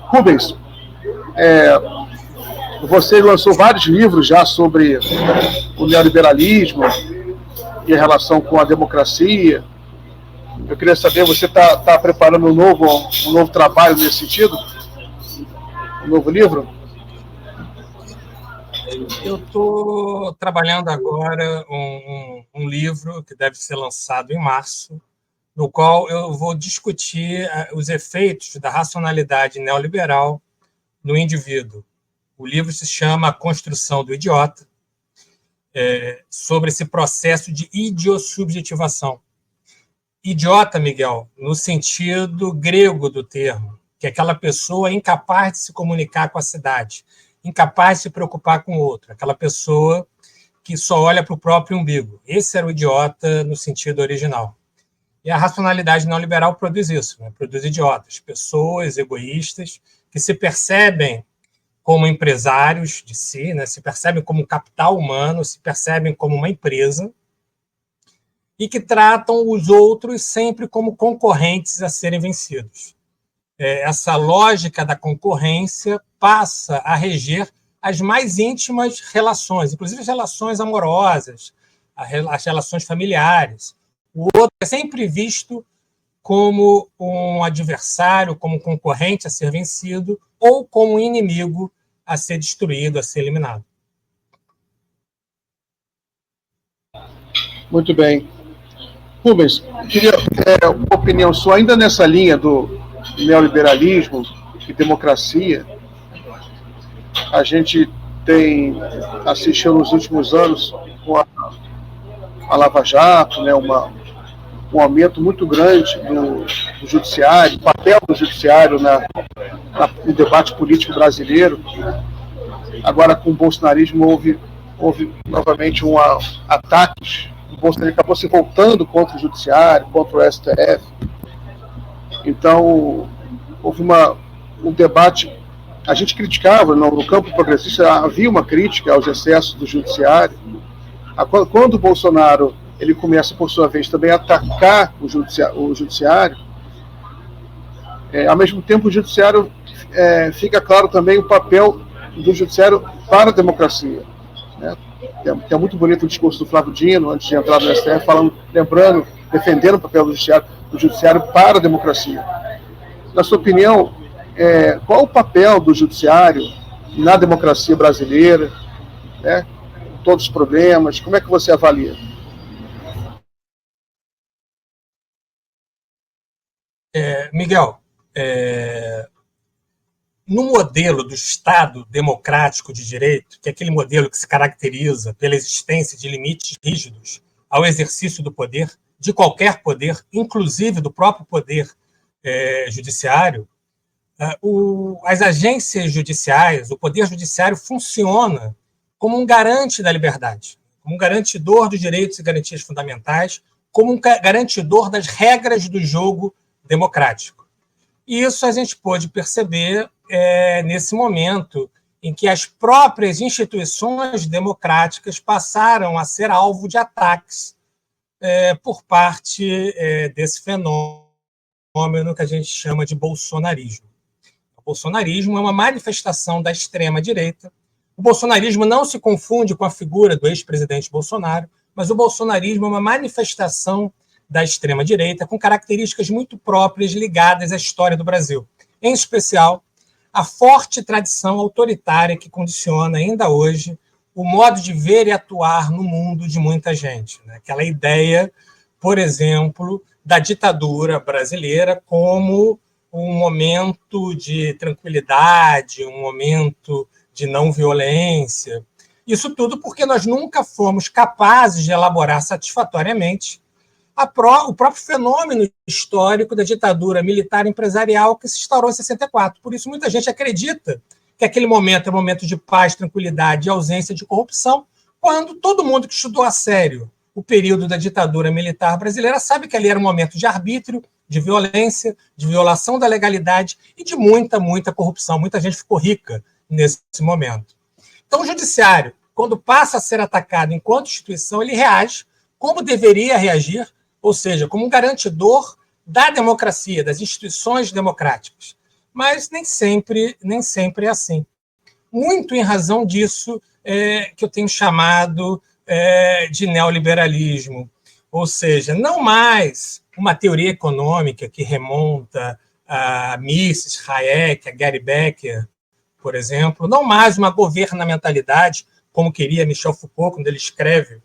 Rubens, você lançou vários livros já sobre o neoliberalismo e a relação com a democracia. Eu queria saber, você está preparando um novo trabalho nesse sentido? Um novo livro? Eu estou trabalhando agora um livro que deve ser lançado em março, no qual eu vou discutir os efeitos da racionalidade neoliberal no indivíduo. O livro se chama A Construção do Idiota, sobre esse processo de idiosubjetivação. Idiota, Miguel, no sentido grego do termo, que é aquela pessoa incapaz de se comunicar com a cidade, incapaz de se preocupar com o outro, aquela pessoa que só olha para o próprio umbigo. Esse era o idiota no sentido original. E a racionalidade neoliberal produz isso, né? Produz idiotas, pessoas egoístas que se percebem como empresários de si, né? Se percebem como capital humano, se percebem como uma empresa e que tratam os outros sempre como concorrentes a serem vencidos. Essa lógica da concorrência passa a reger as mais íntimas relações, inclusive as relações amorosas, as relações familiares. O outro é sempre visto como um adversário, como um concorrente a ser vencido ou como um inimigo a ser destruído, a ser eliminado. Muito bem. Rubens, queria uma opinião sua, ainda nessa linha do neoliberalismo e democracia. A gente tem assistido nos últimos anos com a Lava Jato, né, um aumento muito grande do judiciário, o papel do judiciário no debate político brasileiro. Agora, com o bolsonarismo, houve novamente ataques. O Bolsonaro acabou se voltando contra o judiciário, contra o STF. Então, houve um debate. A gente criticava, no campo progressista, havia uma crítica aos excessos do judiciário. Quando o Bolsonaro ele começa, por sua vez, também a atacar o judiciário, ao mesmo tempo, o judiciário fica claro também o papel do judiciário para a democracia. Né? É muito bonito o discurso do Flávio Dino, antes de entrar no STF, defendendo o papel do judiciário para a democracia. Na sua opinião, qual o papel do judiciário na democracia brasileira, né? Todos os problemas, como é que você avalia? Miguel, no modelo do Estado democrático de direito, que é aquele modelo que se caracteriza pela existência de limites rígidos ao exercício do poder, de qualquer poder, inclusive do próprio poder judiciário, as agências judiciais, o poder judiciário funciona como um garante da liberdade, como um garantidor dos direitos e garantias fundamentais, como um garantidor das regras do jogo democrático. E isso a gente pôde perceber nesse momento em que as próprias instituições democráticas passaram a ser alvo de ataques por parte desse fenômeno que a gente chama de bolsonarismo. O bolsonarismo é uma manifestação da extrema-direita. O bolsonarismo não se confunde com a figura do ex-presidente Bolsonaro, mas o bolsonarismo é uma manifestação da extrema-direita com características muito próprias ligadas à história do Brasil. Em especial, a forte tradição autoritária que condiciona ainda hoje o modo de ver e atuar no mundo de muita gente. Né? Aquela ideia, por exemplo, da ditadura brasileira como um momento de tranquilidade, um momento de não violência. Isso tudo porque nós nunca fomos capazes de elaborar satisfatoriamente o próprio fenômeno histórico da ditadura militar empresarial que se instaurou em 64. Por isso, muita gente acredita que aquele momento é um momento de paz, tranquilidade e ausência de corrupção, quando todo mundo que estudou a sério o período da ditadura militar brasileira sabe que ali era um momento de arbítrio, de violência, de violação da legalidade e de muita, muita corrupção. Muita gente ficou rica nesse momento. Então, o judiciário, quando passa a ser atacado enquanto instituição, ele reage como deveria reagir, ou seja, como um garantidor da democracia, das instituições democráticas. mas nem sempre é assim. Muito em razão disso que eu tenho chamado de neoliberalismo, ou seja, não mais uma teoria econômica que remonta a Mises, Hayek, a Gary Becker, por exemplo, não mais uma governamentalidade, como queria Michel Foucault quando ele escreve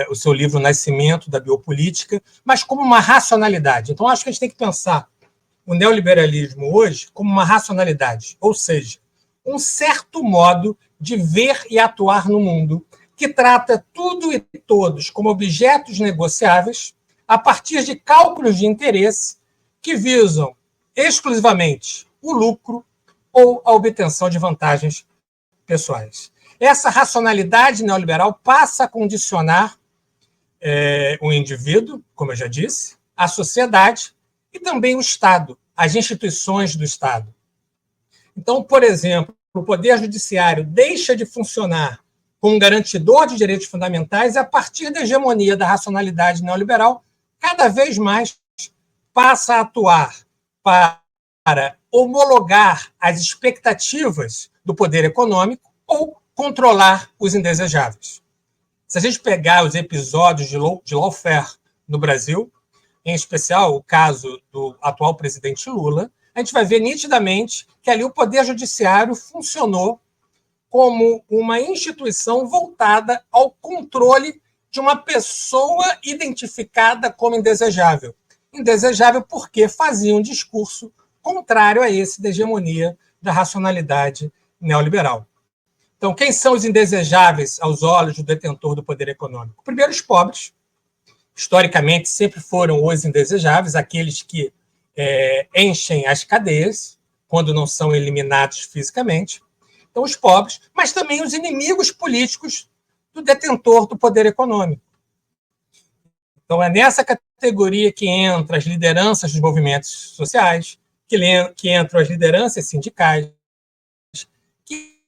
o seu livro Nascimento da Biopolítica, mas como uma racionalidade. Então, acho que a gente tem que pensar o neoliberalismo hoje como uma racionalidade, ou seja, um certo modo de ver e atuar no mundo que trata tudo e todos como objetos negociáveis a partir de cálculos de interesse que visam exclusivamente o lucro ou a obtenção de vantagens pessoais. Essa racionalidade neoliberal passa a condicionar o indivíduo, como eu já disse, a sociedade e também o Estado, as instituições do Estado. Então, por exemplo, o Poder Judiciário deixa de funcionar como um garantidor de direitos fundamentais e, a partir da hegemonia da racionalidade neoliberal, cada vez mais passa a atuar para homologar as expectativas do poder econômico ou controlar os indesejáveis. Se a gente pegar os episódios de lawfare no Brasil, em especial o caso do atual presidente Lula, a gente vai ver nitidamente que ali o Poder Judiciário funcionou como uma instituição voltada ao controle de uma pessoa identificada como indesejável. Indesejável porque fazia um discurso contrário a esse da hegemonia da racionalidade neoliberal. Então, quem são os indesejáveis aos olhos do detentor do poder econômico? Primeiro, os pobres. Historicamente, sempre foram os indesejáveis, aqueles que enchem as cadeias, quando não são eliminados fisicamente. Então, os pobres, mas também os inimigos políticos do detentor do poder econômico. Então, é nessa categoria que entram as lideranças dos movimentos sociais, que entram as lideranças sindicais, que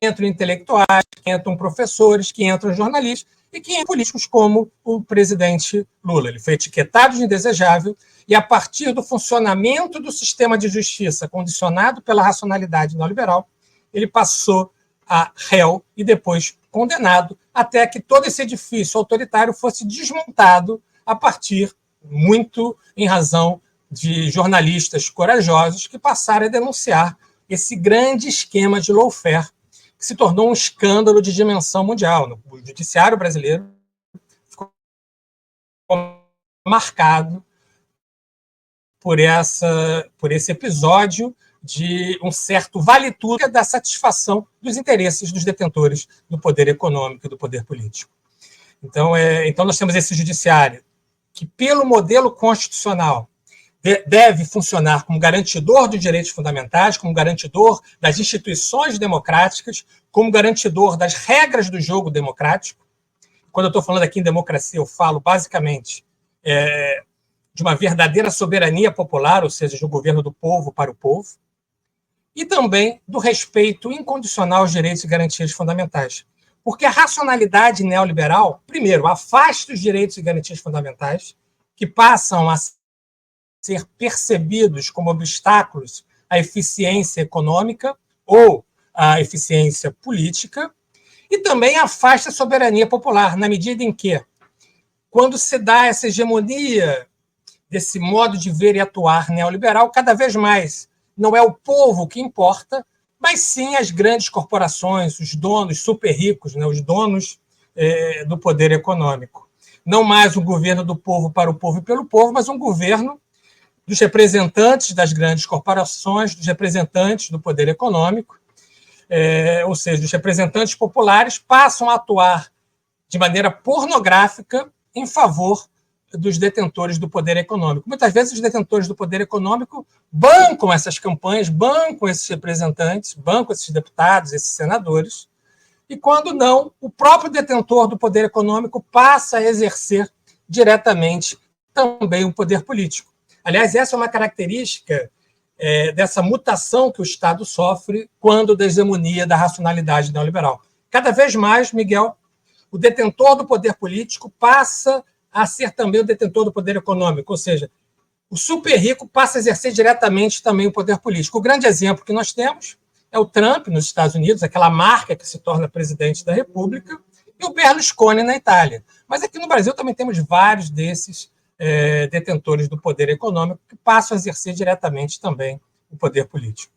entram intelectuais, que entram professores, que entram jornalistas e que entram políticos como o presidente Lula. Ele foi etiquetado de indesejável e, a partir do funcionamento do sistema de justiça condicionado pela racionalidade neoliberal, ele passou a réu e depois condenado, até que todo esse edifício autoritário fosse desmontado a partir, muito em razão de jornalistas corajosos que passaram a denunciar esse grande esquema de lawfare, que se tornou um escândalo de dimensão mundial. O judiciário brasileiro ficou marcado por esse episódio de um certo vale-tudo da satisfação dos interesses dos detentores do poder econômico e do poder político. Então nós temos esse judiciário que, pelo modelo constitucional, deve funcionar como garantidor dos direitos fundamentais, como garantidor das instituições democráticas, como garantidor das regras do jogo democrático. Quando eu estou falando aqui em democracia, eu falo basicamente de uma verdadeira soberania popular, ou seja, do governo do povo para o povo, e também do respeito incondicional aos direitos e garantias fundamentais. Porque a racionalidade neoliberal, primeiro, afasta os direitos e garantias fundamentais, que passam a ser percebidos como obstáculos à eficiência econômica ou à eficiência política, e também afasta a soberania popular, na medida em que, quando se dá essa hegemonia desse modo de ver e atuar neoliberal, cada vez mais não é o povo que importa, mas sim as grandes corporações, os donos super ricos, né, os donos do poder econômico. Não mais um governo do povo para o povo e pelo povo, mas um governo dos representantes das grandes corporações, dos representantes do poder econômico, ou seja, os representantes populares passam a atuar de maneira pornográfica em favor dos detentores do poder econômico. Muitas vezes os detentores do poder econômico bancam essas campanhas, bancam esses representantes, bancam esses deputados, esses senadores, e quando não, o próprio detentor do poder econômico passa a exercer diretamente também o poder político. Aliás, essa é uma característica dessa mutação que o Estado sofre quando da hegemonia da racionalidade neoliberal. Cada vez mais, Miguel, o detentor do poder político passa a ser também o detentor do poder econômico, ou seja, o super rico passa a exercer diretamente também o poder político. O grande exemplo que nós temos é o Trump nos Estados Unidos, aquela marca que se torna presidente da República, e o Berlusconi na Itália. Mas aqui no Brasil também temos vários desses detentores do poder econômico que passam a exercer diretamente também o poder político.